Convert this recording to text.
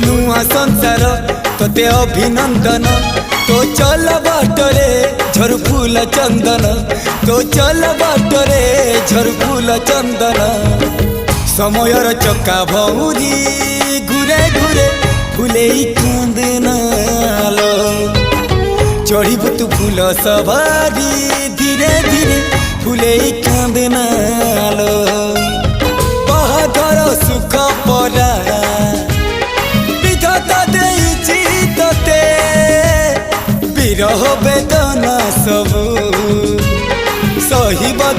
नुआ संसार तोते अभिनंदन तो चल बाटरे झरफुल चंदन तो चल बाटरे झरफुल चंदन समयर चक्का भौरी घुरे घुरे फुले कांदनालो चढ़ीबु तू फूल सवारी धीरे धीरे फुले कांदनालो बाहादर सुख परा विरह वेदना सबू सहिबा